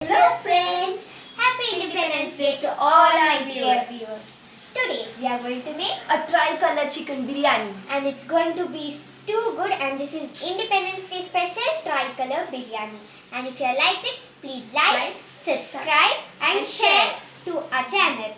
Hello friends! Happy Independence Day to all my dear viewers. Today we are going to make A tricolor chicken biryani. and it's going to be too good, and this is Independence Day special tricolor biryani. And if you liked it, please like, subscribe and share to our channel.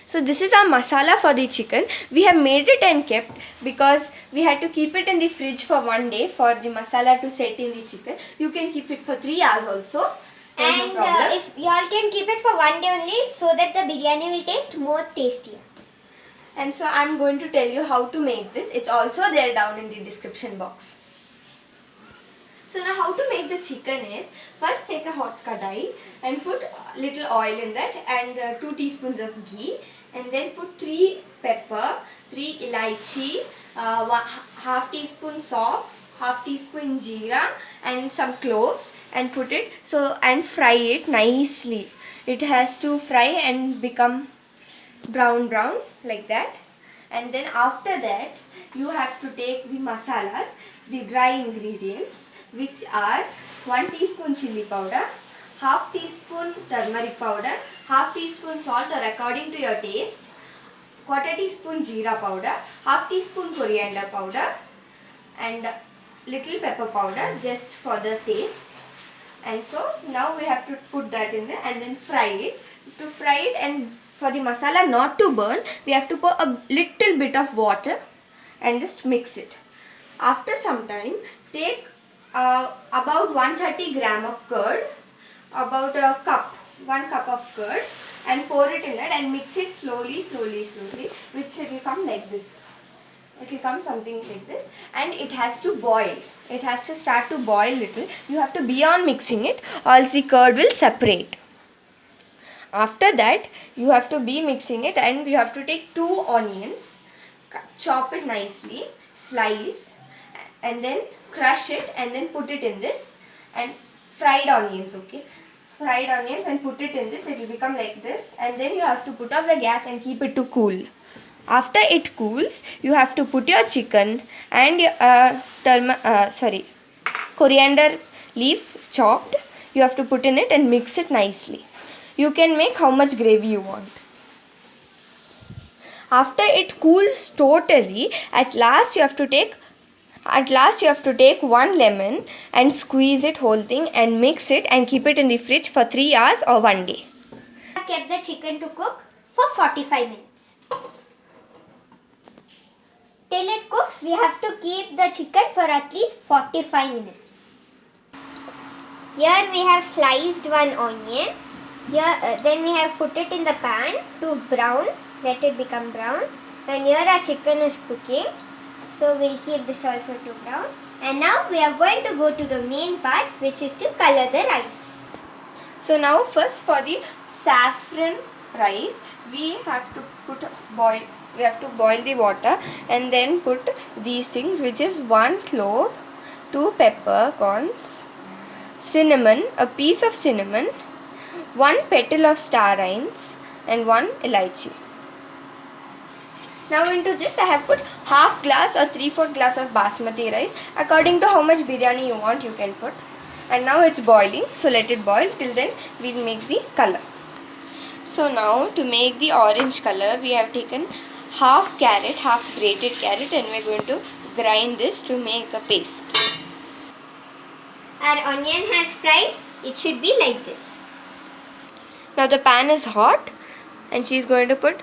So this is our masala for the chicken. We have made it and kept because we had to keep it in the fridge for 1 day for the masala to set in the chicken. You can keep it for 3 hours also. There's no And problem. if y'all can keep it for 1 day only so that the biryani will taste more tastier. And so I'm going to tell you how to make this. It's also there down in the description box. So now how to make the chicken is, first take a hot kadai and put little oil in that and 2 teaspoons of ghee, and then put 3 pepper, 3 elaichi, half teaspoon salt, half teaspoon jeera and some cloves, and put it and fry it nicely. It has to fry and become brown like that. And then after that you have to take the masalas, the dry ingredients, which are 1 teaspoon chili powder, half teaspoon turmeric powder, half teaspoon salt or according to your taste, quarter teaspoon jeera powder, half teaspoon coriander powder and little pepper powder just for the taste. And so now we have to put that in there and then fry it. To fry it, and for the masala not to burn, we have to pour a little bit of water and just mix it. After some time, take about 130 gram of curd, about a cup, 1 cup of curd, and pour it in that and mix it slowly, which will come like this. It will come something like this, and it has to boil. It has to start to boil little. You have to be on mixing it, or else the curd will separate. After that, you have to be mixing it, and you have to take 2 onions, chop it nicely, slice, and then crush it, and then put it in this, and fried onions, okay? Fried onions, and put it in this. It will become like this, and then you have to put off the gas and keep it to cool. After it cools, you have to put your chicken and coriander leaf chopped. You have to put in it and mix it nicely. You can make how much gravy you want. After it cools totally, at last you have to take 1 lemon and squeeze it whole thing and mix it and keep it in the fridge for 3 hours or 1 day. I kept the chicken to cook for 45 minutes. Till it cooks, we have to keep the chicken for at least 45 minutes. Here we have sliced 1 onion. Then we have put it in the pan to brown. Let it become brown. And here our chicken is cooking. So we'll keep this also to brown. And now we are going to go to the main part, which is to color the rice. So now first for the saffron rice, we have to boil the water and then put these things, which is 1 clove, 2 peppercorns, cinnamon, a piece of cinnamon, 1 petal of star anise and 1 elaichi. Now into this I have put half glass or 3/4 glass of basmati rice. According to how much biryani you want, you can put. And now it's boiling, so let it boil. Till then we'll make the color. So now to make the orange color, we have taken half carrot, half grated carrot, and we're going to grind this to make a paste. Our onion has fried. It should be like this. Now the pan is hot and she's going to put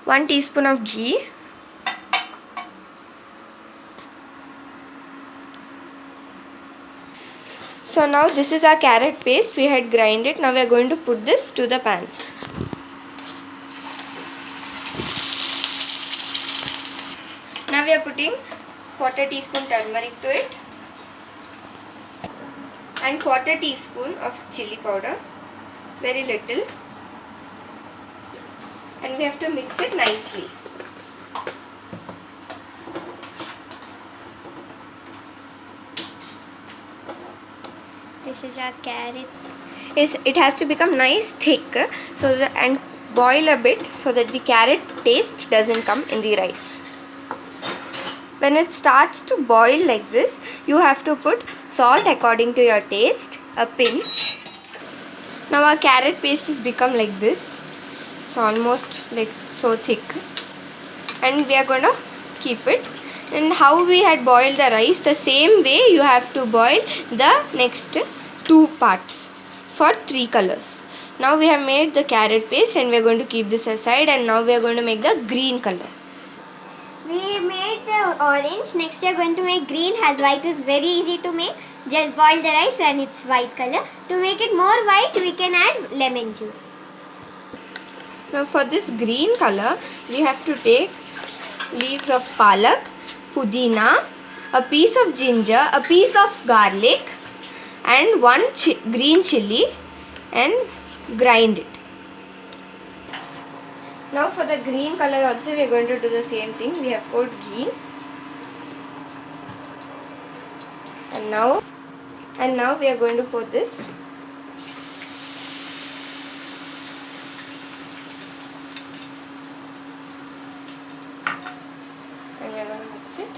1 teaspoon of ghee. So now this is our carrot paste. We had grind it. Now we are going to put this to the pan. Now we are putting quarter teaspoon turmeric to it and quarter teaspoon of chili powder, very little, and we have to mix it nicely. This is our carrot. It has to become nice thick, and boil a bit so that the carrot taste doesn't come in the rice. When it starts to boil like this, you have to put salt according to your taste, a pinch, Now our carrot paste has become like this. It's almost like so thick. And we are going to keep it. And how we had boiled the rice, the same way you have to boil the next 2 parts for 3 colors. Now we have made the carrot paste and we are going to keep this aside, and now we are going to make the green color. We made the orange. Next we are going to make green, as white is very easy to make. Just boil the rice and it's white color. To make it more white, we can add lemon juice. Now for this green color, we have to take leaves of palak, pudina, a piece of ginger, a piece of garlic and one green chilli and grind it. Now for the green color also we are going to do the same thing. We have put ghee and now we are going to put this. And we are going to mix it.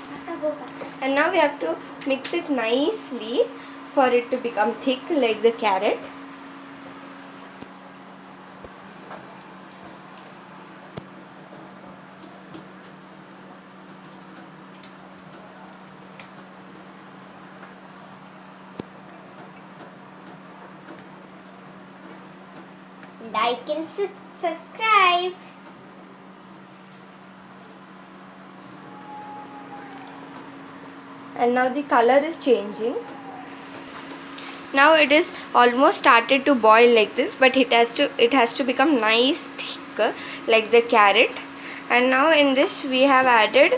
And now we have to mix it nicely for it to become thick like the carrot. Like and subscribe. And now the color is changing. Now it is almost started to boil like this, but it has to become nice thick like the carrot. And now in this we have added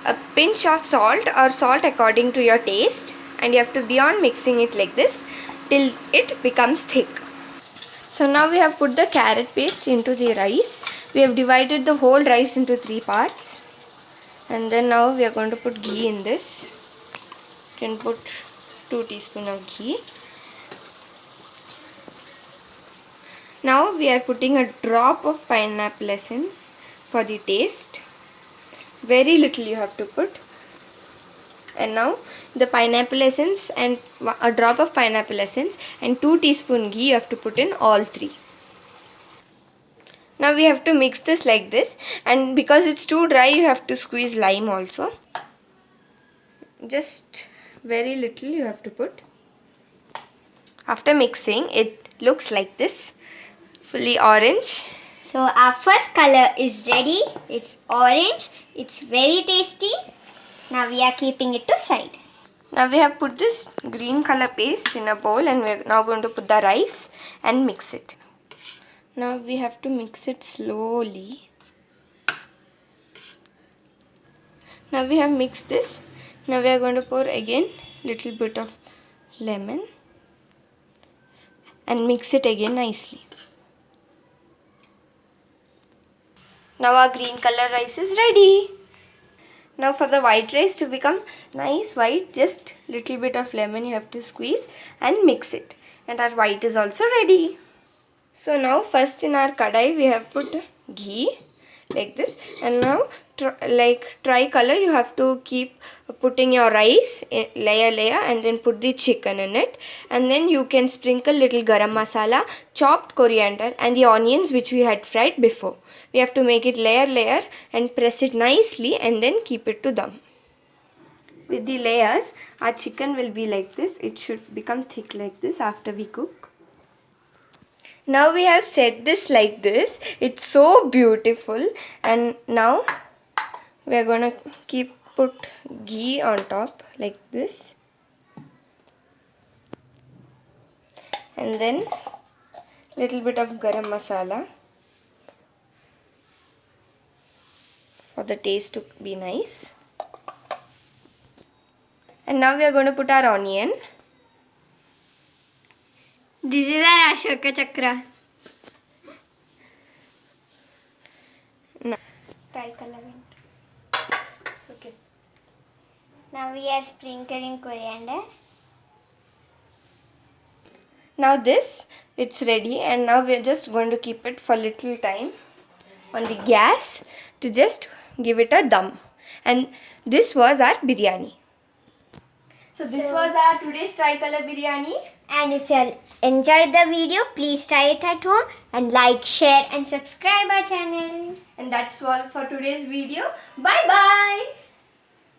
a pinch of salt or salt according to your taste, and you have to be on mixing it like this till it becomes thick. So now we have put the carrot paste into the rice. We have divided the whole rice into 3 parts, and then now we are going to put ghee in this. You can put 2 teaspoons of ghee. Now we are putting a drop of pineapple essence for the taste. Very little you have to put. And now the pineapple essence and a drop of pineapple essence and 2 teaspoons ghee you have to put in all 3. Now we have to mix this like this, and because it's too dry you have to squeeze lime also. Just very little you have to put. After mixing, it looks like this, fully orange. So our first color is ready. It's orange. It's very tasty. Now we are keeping it to side. Now we have put this green color paste in a bowl, and we are now going to put the rice and mix it. Now we have to mix it slowly. Now we have mixed this. Now we are going to pour again little bit of lemon and mix it again nicely. Now our green color rice is ready. Now for the white rice to become nice white, just little bit of lemon you have to squeeze and mix it. And our white is also ready. So now first in our kadai we have put ghee like this, and now like tricolor you have to keep putting your rice in layer and then put the chicken in it, and then you can sprinkle little garam masala, chopped coriander and the onions which we had fried before. We have to make it layer and press it nicely and then keep it to dum. With the layers our chicken will be like this. It should become thick like this after we cook. Now we have set this like this. It's so beautiful, and now we are going to put ghee on top like this, and then little bit of garam masala for the taste to be nice. And now we are going to put our onion. This is our Ashoka Chakra. No. Tricolor. It's okay. Now we are sprinkling coriander. Now it's ready, and now we are just going to keep it for little time on the gas to just give it a dum. And this was our biryani. So this was our today's tricolor biryani. And if you enjoyed the video, please try it at home and like, share and subscribe our channel. And that's all for today's video. Bye bye.